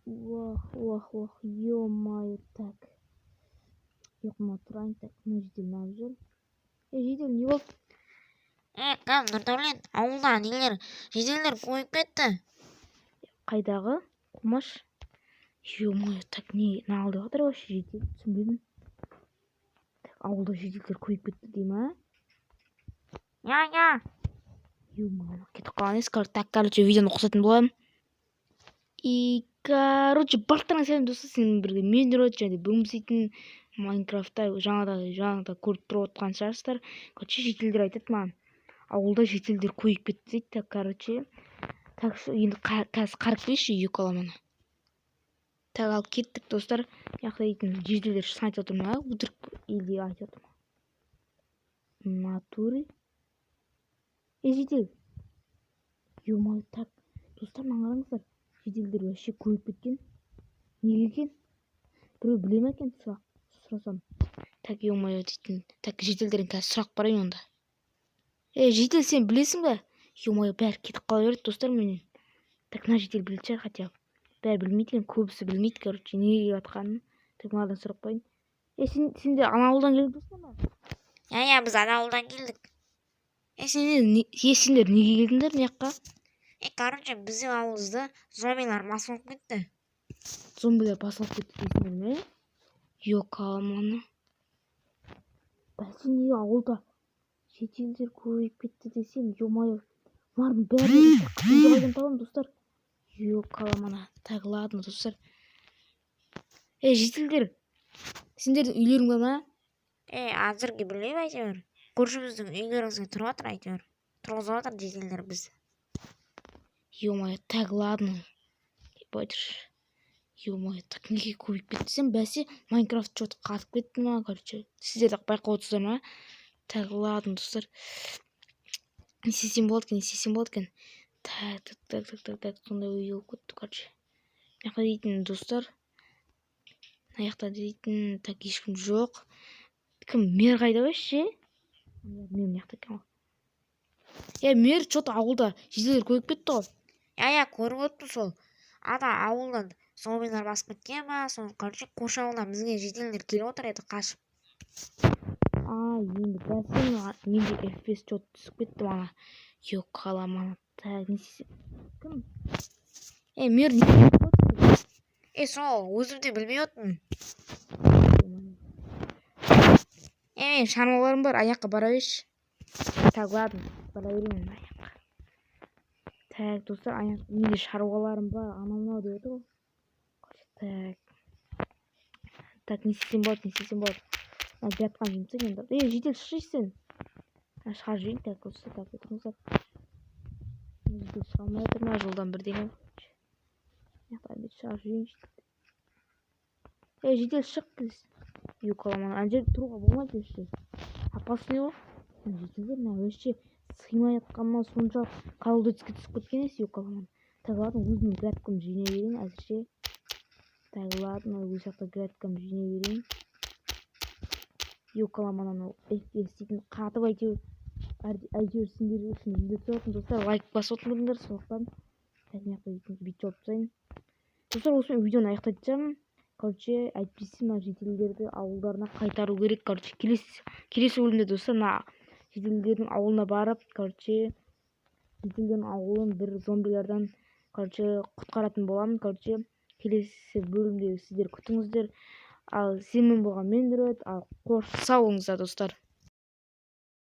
Вах, ё-моё, так. Ұйқыма тұрайын, так, мына жедел неғып жүр? Жедел, не болды? Кәм, Нұрдәулет, ауылда нелер, жеделдер көбейіп кетті. Қайдағы? Қумаш? Ё-моё, так, не алды жатыр вообще жедел? Түсінбедім. Так, ауылда жеделдер көбейіп кетті дей ма? Я. Ё-моё, кетіп қалған ес. Так, короче, видеоны қосатын боламын. И, короче, барлықтарыңа сәлем достар, сенімен бірге мен Нұрот, және бүгін біз дейтін Майнкрафтта жаңада көріп тұрып отқан шығарсыздар. Короче, жителдер айтады маған, ауылда жителдер көбейіп кетті дейді. Так, короче, так, енді қазір қарып келейікші үй аламаны. Так, ал кеттік достар. Яқта дейтін жителдер шын айтып отыр ма? Өтірік елде айтып отыр ма? Натуре? Жедел. Ё-моё, так, достар, маған қараңыздар. Жеделдер вообще көбейіп кеткен. Неге екен? Біреу біле ме екен? Сұрасам. Так, ё-моё дейтін. Так, жеделдерден қазір сұрақ барайын онда. Жедел, сен білесің бе? Ё-моё, бәрі кетіп қала береді достар менен. Так, мына жедел білетін шығар хотя бы. Бәрі білмейді екен, көбісі білмейді, короче, неге келіп жатқанын. Так, мынадан сұрақ қояйын. Сендер ана ауылдан келдіңдер ме? Я, біз ана ауылдан келдік. Сендер неге келдіңдер мына жаққа? Короче, біздің ауылымызды зомбилар басып кетті. Зомбилар басып кетті дейсіңдер ме? Ё-каламаны. Бәлсін неге ауылда жеделдер көбейіп кетті десем, ё-моё. Бұлардың бәрін үйді қайдан табамын достар? Ё-каламаны. Так, ладно достар. Жеделдер, сендердің үйлерің бар ма? Әзірге білмеймін әйтеуір. Көршіміздің үйлерімізге тұрып жатыр әйтеуір. Тұрғызып жатыр жеделдер біз. Ё-моё, так, ладно. Ё-моё, так, неге көбейіп кетті десем, бәсе Майнкрафт что-то қатып кетті ма, короче. Сіздер де байқап отырсыздар ма? Так, ладно достар. Не істесем болады екен. Так, сондай ой болып кетті, короче. Мына дейтін достар. Мына жақта дейтін, так, ешкім жоқ. Кім, мер қайда вообще? Мер мына жақта екен ғой. Мер что-то ауылда жеделдер көбейіп кетті ғой. Я, көріп өттім сол. Ата ауылдан зомбилар басып кеткен ба, сол, короче, көрші ауылдан бізге жеделдер келіп отыр еді қашып. Енді бәсен менде FPS что-то түсіп кетті мана. Ё-каламаны. Так, не істесем? Кім? Мер не істеп сол, өзім де білмей отырмын. Мен шаруаларым бар, аяққа бара берші. Так, ладно, бара беремін аяққа. Так, достар, менде шаруаларым бар, анау деп отыр ғой. Так, не істесем болады. Жатқан жұмсақ енді. Жедел шықшы сен. Шығарып жіберейін. Так, достар, так, отырыңыздар. Жедел шыға алмай жатыр ма жолдан бірдеңе? Шығарып жіберейінші. Жедел шық плиз. Ё-каламаны, ана жерде тұруға болмайды вообще. Опасный ғой. Жеделдер вообще сыймай жатқанына сонша колодецке түсіп кеткен ес, ё-каламаны. Так, ладно, өзімнің грядкамды жинай берейін әзірше. Так, ладно, өз жақта грядкамды жинай берейін. Ё-каламаны, анау FPS дейтін қатып әйтеуір сендер үшін видео түсіретін достар, лайк басып отырыңдар сондықтан. Так, мына жақта дейтін бүйтіп жауып тастайын. Достар, осымен видеоны аяқтайтын. Короче, әйтпесе мына жеделдерді ауылдарына қайтару керек. Короче, келесі бөлімде достар, мына жеделдердің ауылына барып, короче, жеделдердің ауылын бір зомбилардан, короче, құтқаратын боламын. Короче, келесі бөлімде сіздер күтіңіздер. Ал сенімен болған мен Нұрот. Ал қош сау болыңыздар достар.